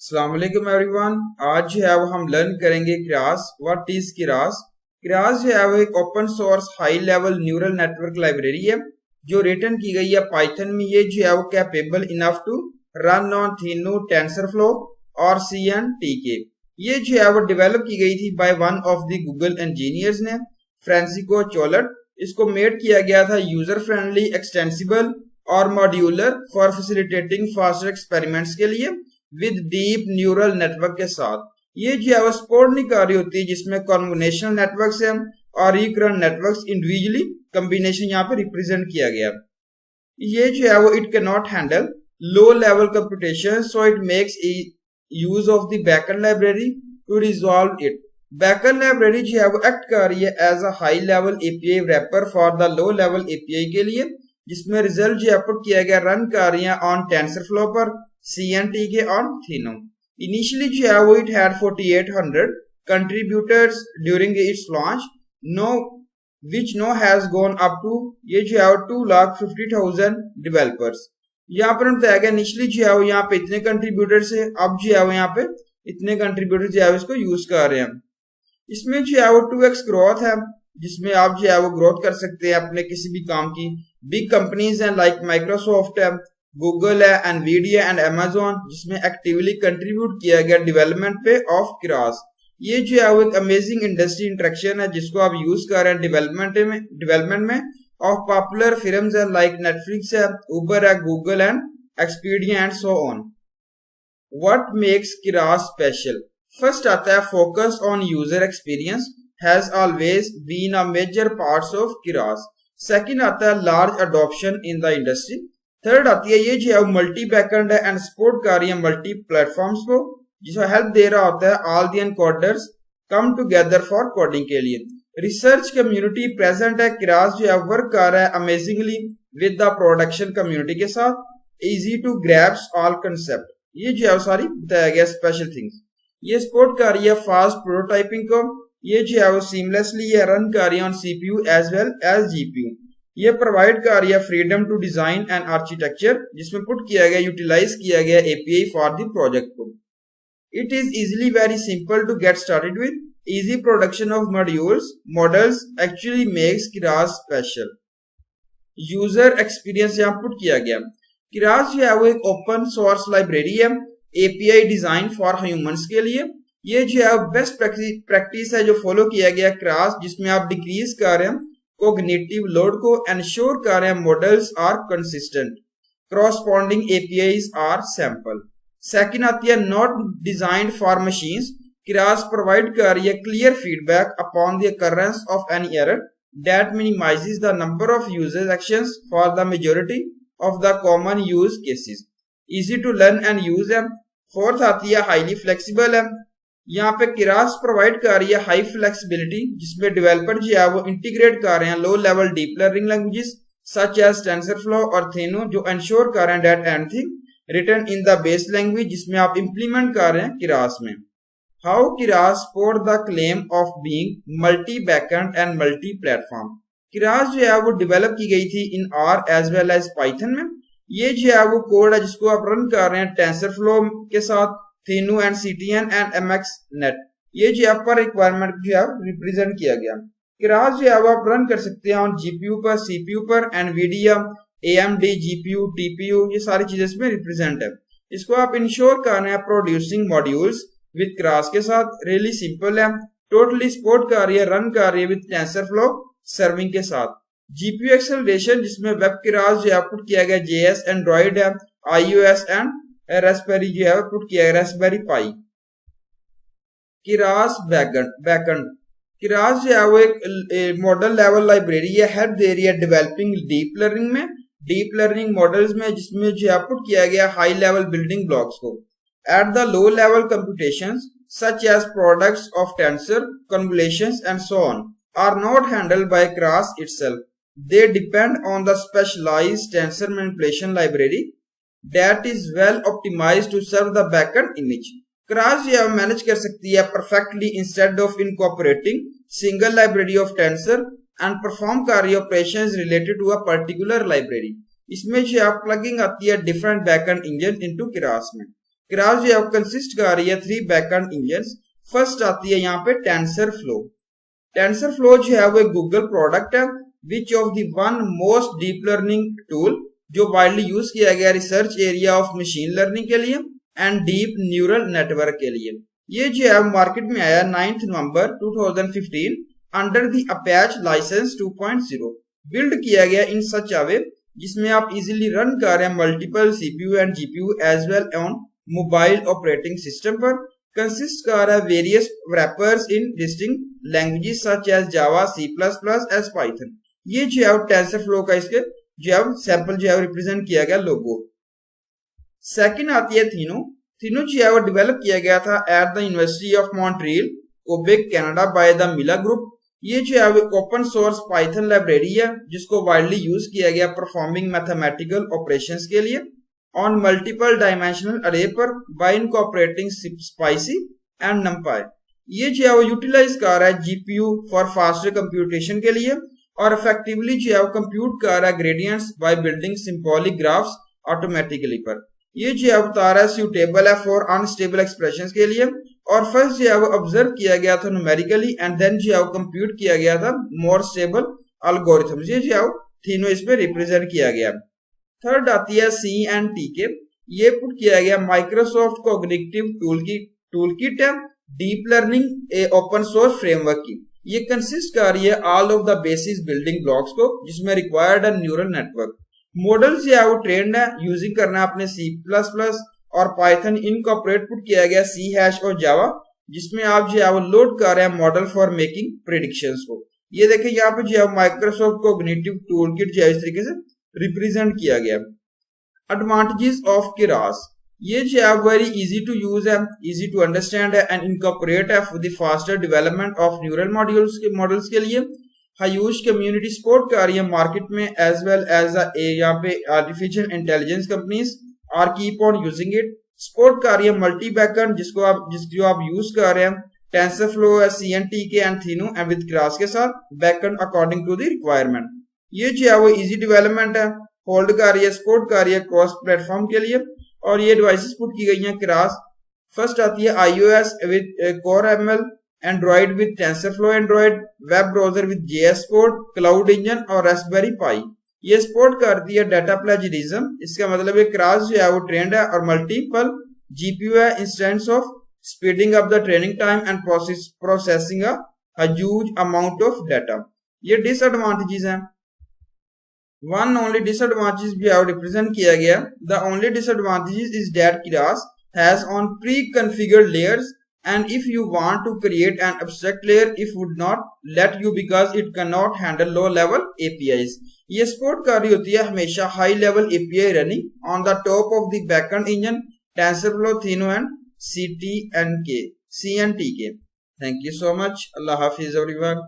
अस्सलाम वालेकुम एवरीवन। आज जो है वो हम लर्न करेंगे Keras। What is Keras? Keras जो है वो एक open source high level neural network library है जो रिटर्न की गई है पाइथन में। ये जो है वो capable enough to run on Theano, TensorFlow और CNTK। ये जो है वो डेवलप की गई थी by one of the Google engineers ने, फ्रांसिस्को चोलट। इसको मेड किया गया था यूजर फ्रेंडली, एक्सटेंसिबल और modular for facilitating faster experiments के लिए विद डीप न्यूरल नेटवर्क के साथ। ये जो है वो सपोर्ट नहीं कर रही होती जिसमें कॉम्बिनेशनल नेटवर्क्स है और रिकरेंट नेटवर्क्स इंडिविजुअली कॉम्बिनेशन यहाँ पे रिप्रेजेंट किया गया। ये जो है वो it can not handle low level computation, so it makes use of the backend library to resolve it. Backend library जो है वो एक्ट कर रही है as a high level API wrapper for the low level API के लिए, जिसमें result जो पुट किया गया रन कर रही है ऑन टेंसरफ्लो पर, CNTK on Theano. Initially जो है वो it had 4800 contributors during its launch, which now has gone up to ये जो है 2,50,000 developers। यहाँ पर बताया गया इनिशियली जो है वो यहाँ पे इतने कंट्रीब्यूटर्स है, अब जो है वो यहाँ पे इतने कंट्रीब्यूटर्स जो है इसको यूज कर रहे हैं। इसमें जो है वो 2x ग्रोथ है, जिसमें आप जो है वो ग्रोथ कर सकते हैं अपने किसी भी काम की। बिग कंपनीज हैं लाइक माइक्रोसॉफ्ट है, गूगल है, एनवीडिया एंड अमेजोन, जिसमें एक्टिवली कंट्रीब्यूट किया गया डेवलपमेंट पे ऑफ Keras। ये जो है वो एक अमेजिंग इंडस्ट्री इंटरेक्शन है जिसको आप यूज कर रहे हैं डेवलपमेंट में ऑफ पॉपुलर फिल्म्स है लाइक नेटफ्लिक्स है, उबर है, Google and Expedia and so on. What makes Keras special? First आता है focus on user experience has always been a major parts of Keras। Second आता है large adoption in the industry. Third आती है ये जो है मल्टी बैकएंड है एंड सपोर्ट कर रही है मल्टी प्लेटफॉर्म्स को, जिसको हेल्प दे रहा होता है all the encoders come together for coding के लिए। रिसर्च कम्युनिटी प्रेजेंट है। Keras जो है वर्क कर रहा है amazingly with the production community के साथ, easy to grasp all concept. ये जो है सारी बताया गया स्पेशल थिंग्स। ये सपोर्ट कर रही है फास्ट प्रोटोटाइपिंग को। ये जो है वो सीमलेसली ये रन कर रही है on CPU as well as GPU। ये प्रोवाइड कर रही है freedom to design and architecture, जिसमें पुट किया गया यूटिलाइज किया गया API फॉर द प्रोजेक्ट को। It is easily very simple to get started with easy production of models actually makes Keras special. User experience यहाँ पुट किया गया। Keras जो है वो एक ओपन सोर्स लाइब्रेरी है API डिजाइन फॉर ह्यूमंस के लिए। ये जो है बेस्ट प्रैक्टिस है जो फॉलो किया गया Keras, जिसमें आप डिक्रीज कर रहे हैं कोग्निटिव लोड को, एंश्योर कर रहे हैं models are consistent, corresponding APIs are sample. Second आती है not designed for machines. Keras provide कर रही है clear feedback upon the occurrence of any error that minimizes the number of user actions for the majority of the common use cases. Easy to learn and use है। Fourth आती है highly flexible है। यहाँ पे Keras provide कर रही है high flexibility, जिसमें डेवलपर जो है वो इंटीग्रेट कर रहे हैं low level deep learning languages such as TensorFlow और Theano, जो इंश्योर कर रहे हैं that anything written in the base language, जिसमें आप इंप्लीमेंट कर रहे हैं Keras में। How Keras support the claim of being multi backend and multi platform. Keras जो है वो डेवलप की गई थी in R as well as Python में। ये जो है वो कोड है जिसको आप रन कर रहे हैं TensorFlow के साथ, Theano and CTN and MXNet। ये जो पर रिक्वायरमेंट जो है रिप्रेजेंट किया गया। Keras जो है वो आप रन कर सकते हैं ऑन GPU पर, CPU पर, NVIDIA, AMD GPU, TPU, ये सारी चीजें इसमें रिप्रेजेंट है। इसको आप इंश्योर कर रहे हैं प्रोड्यूसिंग मॉड्यूल्स विद Keras के साथ। रियली सिंपल है, टोटली सपोर्ट कर रही है, रन कर रही है विद TensorFlow सर्विंग के साथ। GPU एक्सेलरेशन, जिसमें वेब Keras जो है पुट किया गया JS, एंड्रॉइड है, iOS एंड रास्पबेरी जो है पुट किया गया रास्पबेरी पाई। Keras backend. Keras जो है वो एक मॉडल लेवल लाइब्रेरी है, हेल्प दे रही है डेवलपिंग डीप लर्निंग मॉडल्स में, जिसमें जो है पुट किया गया हाई लेवल बिल्डिंग ब्लॉक्स को। At the low level computations such as products of tensor, convolutions and so on are not handled by Keras itself. They depend on the specialized tensor manipulation library that is well optimized to serve the backend image. Keras जो है manage कर सकती है perfectly instead of incorporating single library of tensor and perform कर रही operations related to a particular library. इसमें जो है प्लगिंग आती है different backend engine into Keras में। Keras जो है कंसिस्ट कर रही है 3 बैकएंड इंजन। फर्स्ट आती है यहाँ पे TensorFlow। TensorFlow जो है वो एक गूगल प्रोडक्ट है, which of the one most deep learning tool जो वाइडली यूज किया गया research area of machine learning के लिए एंड डीप न्यूरल नेटवर्क के लिए। ये जो है मार्केट में आया 9 नवंबर 2015 under the Apache license 2.0। Build किया गया इन सच अ वे जिसमें आप इजीली रन कर रहे हैं multiple CPU and GPU as well on mobile operating system पर। कंसिस्ट कर रहा है various wrappers in distinct languages such as Java, C++ as Python. ये जो है TensorFlow का इसके जो है सैंपल जो है रिप्रेजेंट किया गया लोगो। सेकंड आती है थीनो। थीनो जो है वो डेवलप किया गया था at the university of Montreal, Quebec, Canada by the मिला ग्रुप। ये जो है ओपन सोर्स पाइथन लाइब्रेरी है जिसको वाइडली यूज किया गया परफॉर्मिंग मैथमेटिकल ऑपरेशंस के लिए ऑन मल्टीपल डायमेंशनल अरे पर बाय इनकॉर्पोरेटिंग स्पाइसी एंड नमपाई। ये जो है वो यूटिलाइज कर रहा है GPU फॉर फास्टर कंप्यूटेशन के लिए और इफेक्टिवली जो है वो कंप्यूट कर रहा है gradients by building symbolic graphs automatically पर। ये जो है बता रहा है सूटेबल है फॉर अनस्टेबल एक्सप्रेशंस के लिए और फर्स्ट जो है वो ऑब्जर्व किया गया था न्यूमेरिकली एंड देन जो है वो कंप्यूट किया गया था मोर स्टेबल एल्गोरिथम्स। ये जो है थीनो इस पे रिप्रेजेंट किया गया। थर्ड आती है CNTK। ये पुट किया गया माइक्रोसॉफ्ट कॉग्निटिव टूल किट है deep learning open source framework की। ये कंसिस्ट कर रही है all of the basis building blocks को जिसमें रिक्वायर्ड है न्यूरल नेटवर्क। मॉडल जो है वो ट्रेंड है यूजिंग करना है अपने C++ और पाइथन इनकॉर्पोरेट पुट किया गया C# और जावा जिसमें आप जो है वो लोड कर रहे हैं मॉडल फॉर मेकिंग प्रेडिक्शंस को। ये देखें यहाँ पे जो है माइक्रोसॉफ्ट कॉग्निटिव टूलकिट जो है इस तरीके से रिप्रेजेंट किया गया। Advantages of Keras। ये जो है वेरी इजी टू यूज है, इजी टू अंडरस्टैंड है एंड इनकॉर्पोरेट है for the faster development of neural models के लिए। ह्यूज कम्युनिटी सपोर्ट कर रही है मार्केट में एज वेल एज यहाँ पे artificial intelligence companies are keep on using it. Support कर रही है मल्टी बैकएंड जिसको आप यूज कर रहे हैं TensorFlow, CNTK and Theano and with Keras के साथ backend according to the requirement. ये जो है वो इजी डेवलपमेंट है, होल्ड कर रही है, सपोर्ट कर रही है क्रॉस प्लेटफॉर्म के लिए और ये डिवाइसेस पुट की गई हैं Keras। फर्स्ट आती है iOS with Core ML, Android with TensorFlow Android, web browser with JS Code, cloud engine और रास्पबेरी पाई। ये सपोर्ट करती है डाटा प्लेजरिज्म। इसका मतलब है Keras जो है वो ट्रेंड है और मल्टीपल GPU है instance of speeding up the training time and processing a huge amount of data. ये डिसएडवांटेजेस हैं। वन ओनली डिसएडवांटेज भी रिप्रेजेंट किया गया। The only disadvantage is that Keras has on pre-configured layers and if you want to create an abstract layer it would not let you because it cannot handle low level APIs। ये support कर रही होती है हमेशा high level API running on the top of the backend engine TensorFlow, Thino and CNTK। Thank you so much. Allah Hafiz everyone.